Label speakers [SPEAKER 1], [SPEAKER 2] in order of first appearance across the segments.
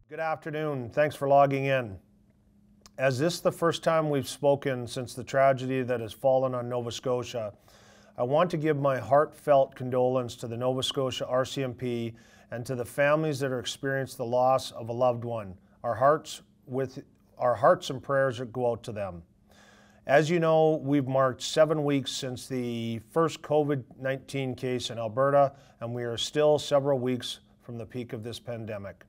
[SPEAKER 1] Good afternoon. Thanks for logging in. As this is the first time we've spoken since the tragedy that has fallen on Nova Scotia, I want to give my heartfelt condolence to the Nova Scotia RCMP and to the families that are experiencing the loss of a loved one. Our hearts and prayers go out to them. As you know, we've marked 7 weeks since the first COVID-19 case in Alberta, and we are still several weeks from the peak of this pandemic.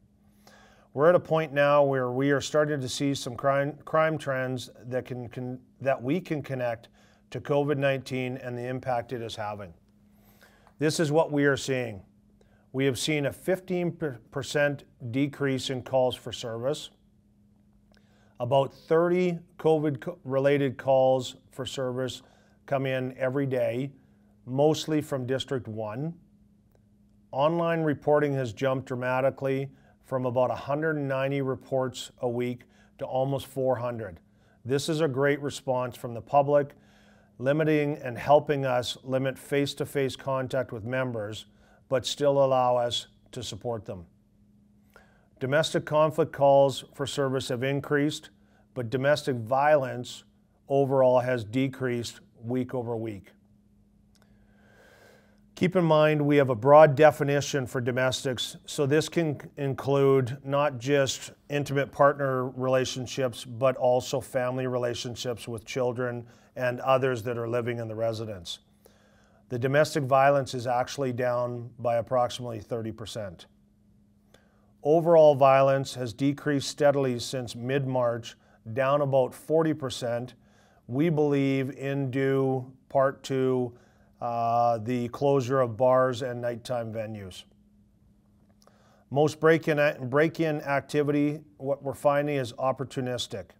[SPEAKER 1] We're at a point now where we are starting to see some crime trends that we can connect to COVID-19 and the impact it is having. This is what we are seeing. We have seen a 15% decrease in calls for service, about 30 COVID-related calls for service come in every day, mostly from District 1. Online reporting has jumped dramatically from about 190 reports a week to almost 400. This is a great response from the public, limiting and helping us limit face-to-face contact with members, but still allow us to support them. Domestic conflict calls for service have increased, but domestic violence overall has decreased week over week. Keep in mind, we have a broad definition for domestics, so this can include not just intimate partner relationships, but also family relationships with children and others that are living in the residence. The domestic violence is actually down by approximately 30%. Overall violence has decreased steadily since mid-March, down about 40%. We believe in due part to the closure of bars and nighttime venues. Most break-in activity, what we're finding, is opportunistic.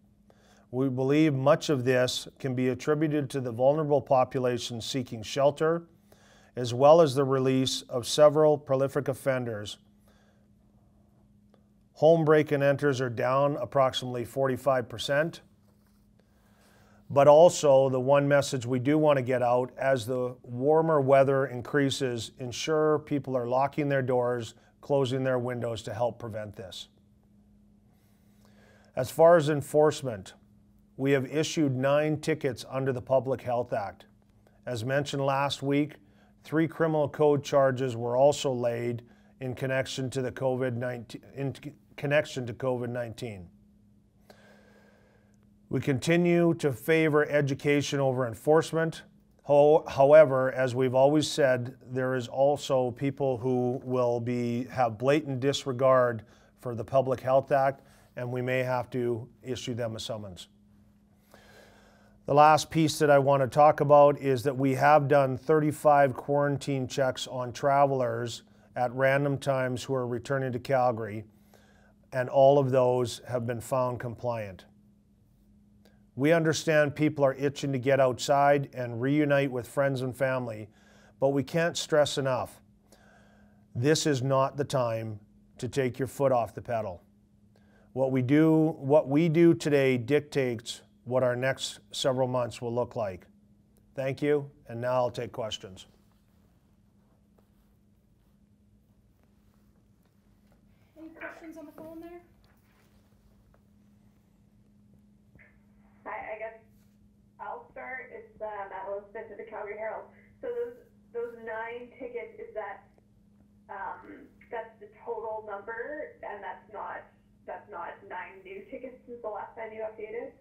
[SPEAKER 1] We believe much of this can be attributed to the vulnerable population seeking shelter, as well as the release of several prolific offenders. Home break-and-enters are down approximately 45%. But also, the one message we do want to get out, as the warmer weather increases, ensure people are locking their doors, closing their windows to help prevent this. As far as enforcement, we have issued 9 tickets under the Public Health Act. As mentioned last week, 3 criminal code charges were also laid in connection to COVID-19. We continue to favor education over enforcement. However, as we've always said, there is also people who will have blatant disregard for the Public Health Act, and we may have to issue them a summons. The last piece that I want to talk about is that we have done 35 quarantine checks on travelers at random times who are returning to Calgary, and all of those have been found compliant. We understand people are itching to get outside and reunite with friends and family, but we can't stress enough, this is not the time to take your foot off the pedal. What we do today dictates what our next several months will look like. Thank you, and now I'll take questions.
[SPEAKER 2] Any questions on the phone there?
[SPEAKER 3] I guess I'll start. It's Madeline Smith of the Calgary Herald. So those 9 tickets, is that that's the total number, and that's not 9 new tickets since the last time you updated?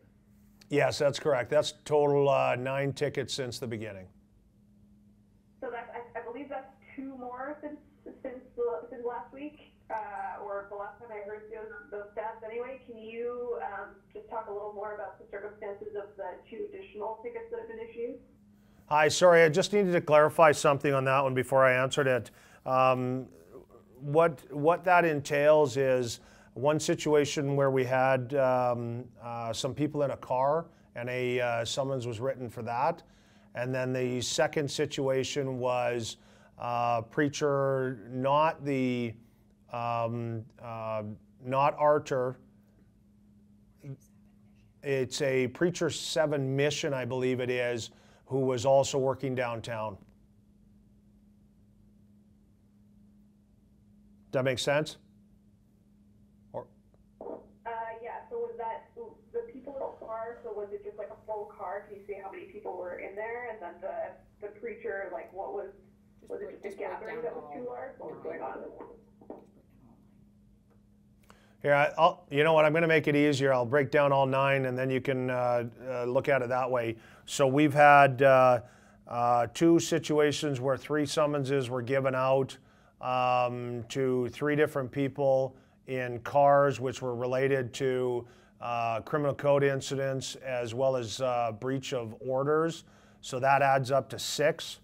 [SPEAKER 1] Yes, that's correct. That's total 9 tickets since the beginning.
[SPEAKER 3] So that's, I believe that's 2 more since last week, or the last time I heard those stats anyway. Can you just talk a little more about the circumstances of the 2 additional tickets that have been issued?
[SPEAKER 1] Hi, sorry, I just needed to clarify something on that one before I answered it. What that entails is one situation where we had some people in a car, and a summons was written for that. And then the second situation was preacher, not Archer. It's a Preacher 7 Mission, I believe it is, who was also working downtown. Does that make sense? Or
[SPEAKER 3] was it just like a full car? Can you see how many people were in there? And then the preacher, like what was it just a gathering that was too large? What was going on?
[SPEAKER 1] Here, you know what, I'm going to make it easier. I'll break down all 9 and then you can look at it that way. So we've had 2 situations where 3 summonses were given out to 3 different people in cars which were related to criminal code incidents as well as breach of orders. So that adds up to 6.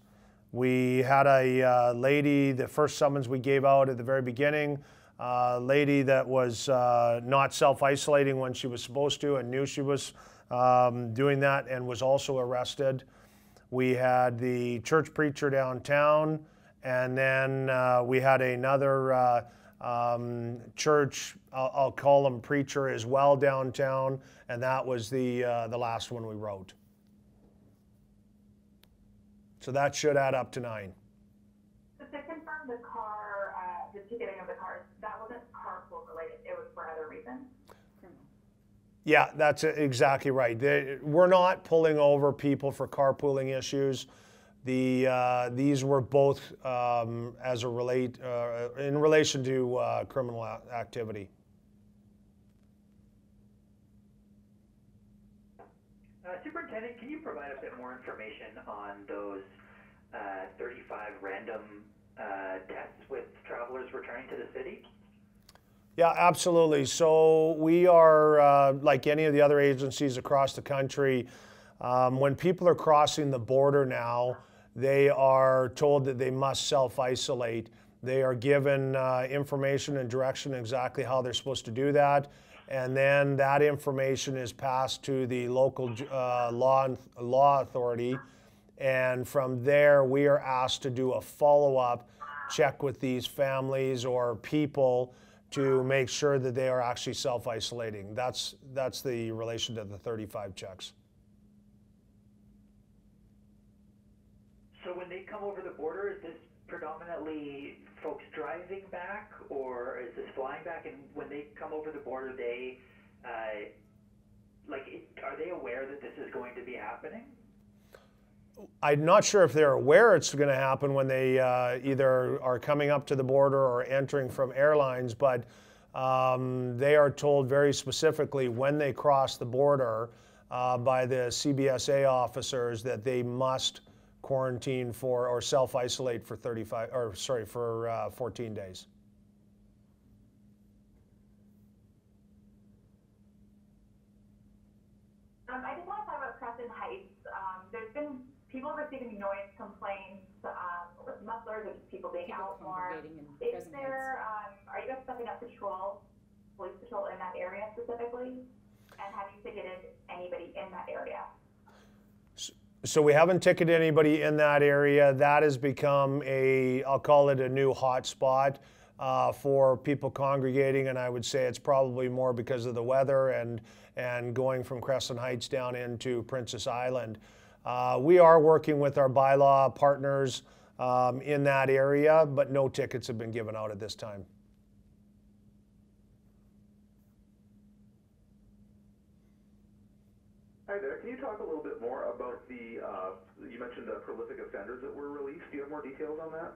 [SPEAKER 1] We had a lady, the first summons we gave out at the very beginning, lady that was not self-isolating when she was supposed to and knew she was doing that and was also arrested. We had the church preacher downtown, and then we had another church, I'll call him preacher as well, downtown, and that was the last one we wrote. So that should add up to 9.
[SPEAKER 4] So to confirm the car, the ticketing of the cars, that wasn't carpool related, it was for other reasons?
[SPEAKER 1] Yeah, that's exactly right. We're not pulling over people for carpooling issues. These were both in relation to criminal activity.
[SPEAKER 5] Superintendent, can you provide a bit more information on those 35 random tests with travelers returning to the city?
[SPEAKER 1] Yeah, absolutely. So we are, like any of the other agencies across the country, when people are crossing the border now, they are told that they must self-isolate. They are given information and direction exactly how they're supposed to do that. And then that information is passed to the local law authority. And from there, we are asked to do a follow-up check with these families or people to make sure that they are actually self-isolating. That's the relation to the 35 checks.
[SPEAKER 5] So when they come over the border, is this predominantly folks driving back, or is this flying back? And when they come over the border, they, are they aware that this is going to be happening?
[SPEAKER 1] I'm not sure if they're aware it's going to happen when they either are coming up to the border or entering from airlines, but they are told very specifically when they cross the border by the CBSA officers that they must quarantine for or self-isolate for 14 days.
[SPEAKER 4] I just want to talk about Crescent Heights. There's been people receiving noise complaints with mufflers, with people being out more. Is there, are you guys stepping up police patrol in that area specifically? And have you ticketed anybody in that area?
[SPEAKER 1] So we haven't ticketed anybody in that area. That has become I'll call it a new hot spot for people congregating, and I would say it's probably more because of the weather and going from Crescent Heights down into Princess Island. We are working with our bylaw partners in that area, but no tickets have been given out at this time.
[SPEAKER 6] Hi there. Can you talk a little bit more about the, you mentioned the prolific offenders that were released. Do you have more details on that?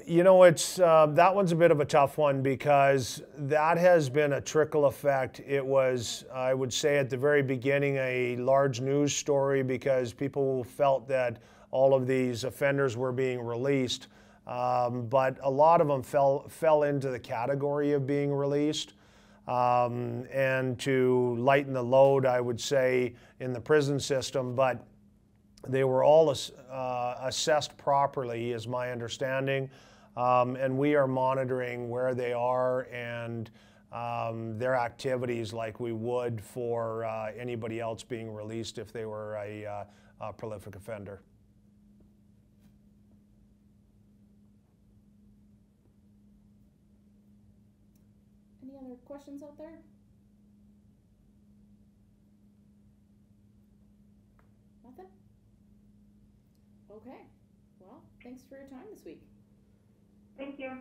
[SPEAKER 1] You know, it's that one's a bit of a tough one because that has been a trickle effect. It was, I would say at the very beginning, a large news story because people felt that all of these offenders were being released, but a lot of them fell into the category of being released. And to lighten the load, I would say, in the prison system, but they were all assessed properly, is my understanding, and we are monitoring where they are and their activities like we would for anybody else being released if they were a prolific offender.
[SPEAKER 2] Any other questions out there? Nothing? Okay. Well, thanks for your time this week.
[SPEAKER 4] Thank you.